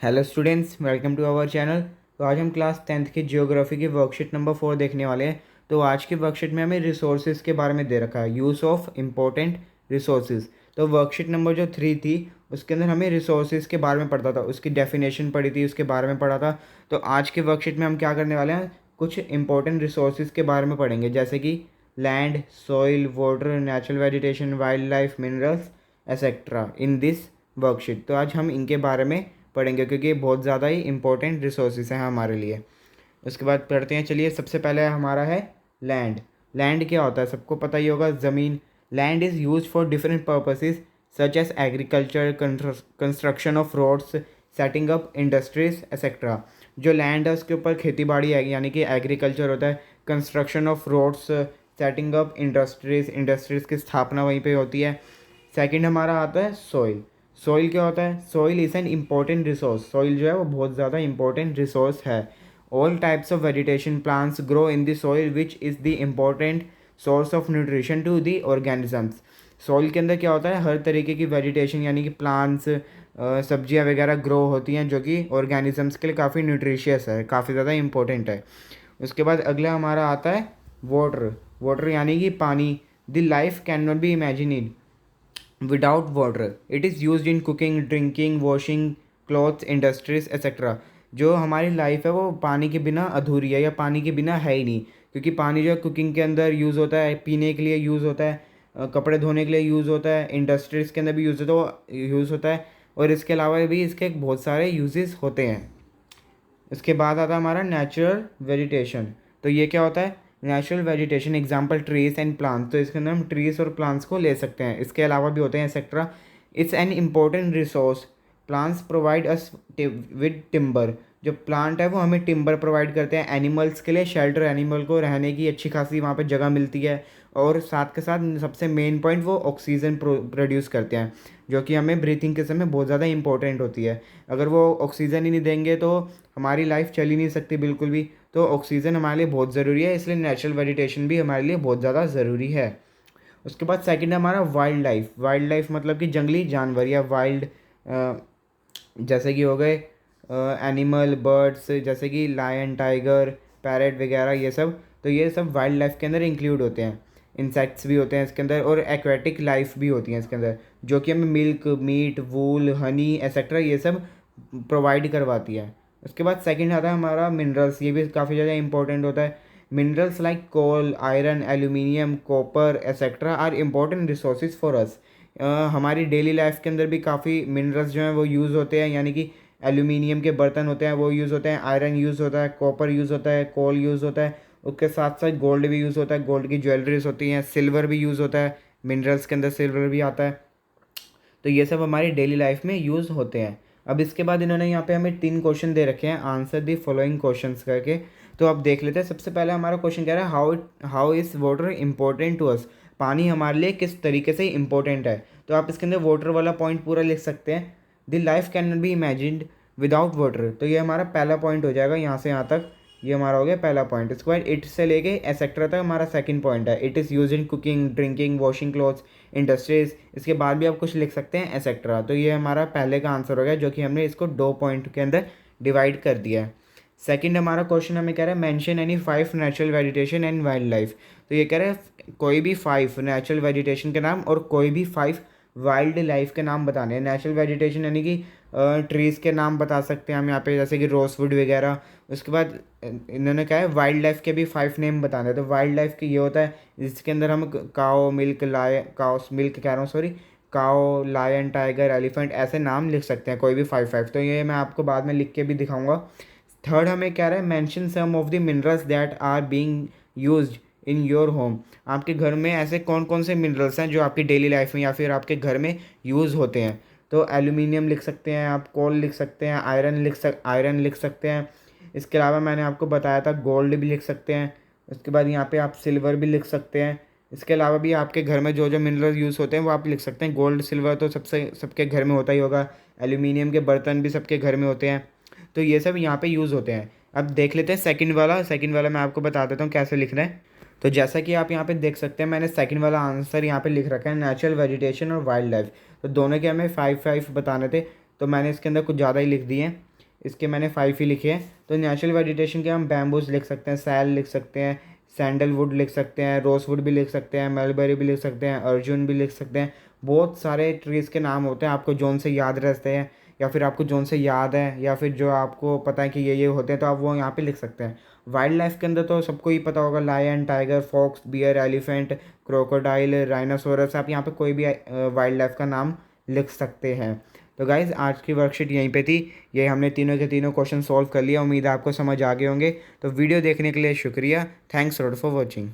Hello students, welcome to our channel. तो आज हम क्लास 10th की जियोग्राफी की वर्कशीट नंबर 4 देखने वाले हैं। तो आज की वर्कशीट में हमें रिसोर्सेज के बारे में दे रखा है, यूज़ ऑफ इम्पोर्टेंट रिसोर्सेज। तो वर्कशीट नंबर जो 3 थी उसके अंदर हमें रिसोर्सेज के बारे में पढ़ता था, उसकी डेफिनेशन पढ़ी थी, उसके बारे में पढ़ा था। तो आज की वर्कशीट में हम क्या करने वाले हैं, कुछ इंपॉर्टेंट रिसोर्सेज के बारे में पढ़ेंगे, जैसे कि land, soil, water, natural vegetation, wild life, minerals etcetera in this worksheet. तो आज हम इनके बारे में पढ़ेंगे क्योंकि ये बहुत ज़्यादा ही इंपॉर्टेंट रिसोर्सेज हैं हमारे लिए। उसके बाद पढ़ते हैं, चलिए। सबसे पहले हमारा है लैंड। लैंड क्या होता है, सबको पता ही होगा, ज़मीन। Land is use for different purposes such as agriculture, construction of roads, setting up industries etcetera. जो लैंड है उसके ऊपर खेती बाड़ी है, यानी कि एग्रीकल्चर होता है, construction of roads, setting up industries, industries की स्थापना वहीं पे होती है। सेकंड हमारा आता है सॉइल। सॉइल क्या होता है, soil is an important resource. Soil जो है वो बहुत ज़्यादा इंपॉर्टेंट रिसोर्स है। All types of vegetation plants grow in the soil which is the important source of nutrition to the organisms. Soil के अंदर क्या होता है, हर तरीके की वेजिटेशन यानी कि प्लांट्स, सब्जियां वगैरह ग्रो होती हैं, जो कि ऑर्गेनिजम्स के लिए काफ़ी न्यूट्रिशियस है, काफ़ी ज़्यादा इंपॉर्टेंट है। उसके बाद अगला हमारा आता है वाटर। वाटर यानी कि पानी। The life can not be imagine without water. It is use in cooking, drinking, washing clothes, industries etcetera. जो हमारी लाइफ है वो पानी के बिना अधूरी है, या पानी के बिना है ही नहीं। क्योंकि पानी जो है कुकिंग के अंदर यूज़ होता है, पीने के लिए यूज़ होता है, कपड़े धोने के लिए यूज़ होता है, इंडस्ट्रीज़ के अंदर भी यूज़ होता है। और इसके अलावा भी इसके बहुत सारे यूजेस होते हैं। इसके बाद आता है हमारा नेचुरल वेजिटेशन। तो ये क्या होता है, natural vegetation example trees and plants. तो इसके अंदर हम ट्रीज और प्लांट्स को ले सकते हैं, इसके अलावा भी होते हैं etcetera. It's an important resource. Plants provide us with timber. जो प्लांट है वो हमें टिम्बर प्रोवाइड करते हैं एनिमल्स के लिए, शेल्टर, एनिमल को रहने की अच्छी खासी वहाँ पे जगह मिलती है। और साथ के साथ सबसे मेन पॉइंट, वो ऑक्सीजन प्रोड्यूस करते हैं, जो कि हमें ब्रीथिंग के समय बहुत ज़्यादा इंपॉर्टेंट होती है। अगर वो ऑक्सीजन ही नहीं देंगे तो हमारी लाइफ चल ही नहीं सकती बिल्कुल भी। तो ऑक्सीजन हमारे लिए बहुत ज़रूरी है, इसलिए नेचुरल वेजिटेशन भी हमारे लिए बहुत ज़्यादा ज़रूरी है। उसके बाद सेकंड है हमारा वाइल्ड लाइफ। वाइल्ड लाइफ मतलब कि जंगली जानवर या वाइल्ड, जैसे कि हो गए एनिमल, बर्ड्स, जैसे कि लायन, टाइगर, पैरेट वगैरह, ये सब। तो ये सब वाइल्ड लाइफ के अंदर इंक्लूड होते हैं। इंसेक्ट्स भी होते हैं इसके अंदर, और एक्वेटिक लाइफ भी होती है इसके अंदर, जो कि हमें मिल्क, मीट, वूल, हनी एक्सेट्रा ये सब प्रोवाइड करवाती है। उसके बाद सेकंड आता है हमारा मिनरल्स। ये भी काफ़ी ज़्यादा इंपॉर्टेंट होता है। Minerals like coal, iron, aluminium, copper etcetera are important resources for us. हमारी डेली लाइफ के अंदर भी काफ़ी मिनरल्स जो हैं वो यूज़ होते हैं, यानी कि एल्यूमिनियम के बर्तन होते हैं वो यूज़ होते हैं, आयरन यूज़ होता है, कॉपर यूज़ होता है, कोल यूज़ होता है। उसके साथ साथ गोल्ड भी यूज़ होता है, गोल्ड की ज्वेलरीज होती हैं, सिल्वर भी यूज़ होता है, मिनरल्स के अंदर सिल्वर भी आता है। तो ये सब हमारी डेली लाइफ में यूज़ होते हैं। अब इसके बाद इन्होंने यहाँ पे हमें 3 क्वेश्चन दे रखे हैं, आंसर दी फॉलोइंग क्वेश्चंस करके। तो अब देख लेते हैं। सबसे पहले हमारा क्वेश्चन कह रहा है, how is water important to us. पानी हमारे लिए किस तरीके से इंपॉर्टेंट है। तो आप इसके अंदर वाटर वाला पॉइंट पूरा लिख सकते हैं। The life can not be imagined without water. तो ये हमारा पहला पॉइंट हो जाएगा, यहाँ से यहाँ तक ये हमारा हो गया पहला पॉइंट। इसके बाद इट से लेके एसेक्ट्रा तक हमारा सेकंड पॉइंट है। It is use in cooking, drinking, washing clothes, industries. इसके बाद भी आप कुछ लिख सकते हैं एक्सेट्रा। तो ये हमारा पहले का आंसर हो गया, जो कि हमने इसको 2 पॉइंट के अंदर डिवाइड कर दिया है। सेकंड हमारा क्वेश्चन हमें कह रहा है, mention any 5 natural vegetation and wild life. तो ये कह रहा है कोई भी 5 नेचुरल वेजिटेशन के नाम और कोई भी 5 वाइल्ड लाइफ के नाम बताने हैं। नेचुरल वेजिटेशन यानी कि ट्रीज़ के नाम बता सकते हैं हम यहाँ पे, जैसे कि रोजवुड वगैरह। उसके बाद इन्होंने कहा है वाइल्ड लाइफ के भी 5 नेम बताने हैं। तो वाइल्ड लाइफ के ये होता है जिसके अंदर हम काओ मिल्क, काओ मिल्क कह रहा हूँ, सॉरी, काओ, लायन, टाइगर, एलिफेंट, ऐसे नाम लिख सकते हैं, कोई भी 5 तो ये मैं आपको बाद में लिख के भी दिखाऊंगा। थर्ड हमें क्या रहा है, mention some of the minerals that are being used in your home. आपके घर में ऐसे कौन कौन से मिनरल्स हैं जो आपकी डेली लाइफ में या फिर आपके घर में यूज़ होते हैं। तो एल्यूमिनियम लिख सकते हैं आप, कोल लिख सकते हैं, आयरन लिख सकते हैं। इसके अलावा मैंने आपको बताया था गोल्ड भी लिख सकते हैं। उसके बाद यहाँ पे आप सिल्वर भी लिख सकते हैं। इसके अलावा भी आपके घर में जो जो मिनरल यूज़ होते हैं वो आप लिख सकते हैं। गोल्ड, सिल्वर तो सबके घर में होता ही होगा। एल्यूमिनियम के बर्तन भी सबके घर में होते हैं। तो ये सब यहाँ पे यूज़ होते हैं। अब देख लेते हैं सेकंड वाला मैं आपको बता देता हूँ कैसे लिखना है। तो जैसा कि आप यहाँ पे देख सकते हैं, मैंने सेकंड वाला आंसर यहाँ पे लिख रखा है, नेचुरल वेजिटेशन और वाइल्ड लाइफ। तो दोनों के हमें 5 बताने थे, तो मैंने इसके अंदर कुछ ज़्यादा ही लिख दिए हैं। इसके मैंने 5 ही लिखे हैं। तो नेचुरल वेजिटेशन के हम बैम्बूज लिख सकते हैं, सैल लिख सकते हैं, सैंडलवुड लिख सकते हैं, रोसवुड भी लिख सकते हैं, मलबेरी भी लिख सकते हैं, अर्जुन भी लिख सकते हैं। बहुत सारे ट्रीज़ के नाम होते हैं, आपको जोन से याद रहते हैं या फिर आपको जोन से याद है या फिर जो आपको पता है कि ये होते हैं तो आप वो यहाँ पे लिख सकते हैं। वाइल्ड लाइफ के अंदर तो सबको ही पता होगा, lion, tiger, fox, bear, elephant, crocodile, rhinoceros, आप यहाँ पे कोई भी वाइल्ड लाइफ का नाम लिख सकते हैं। तो गाइज़ आज की वर्कशीट यहीं पे थी। ये हमने तीनों के तीनों क्वेश्चन सॉल्व कर लिया। उम्मीद है आपको समझ आ गए होंगे। तो वीडियो देखने के लिए शुक्रिया। Thanks lot for watching.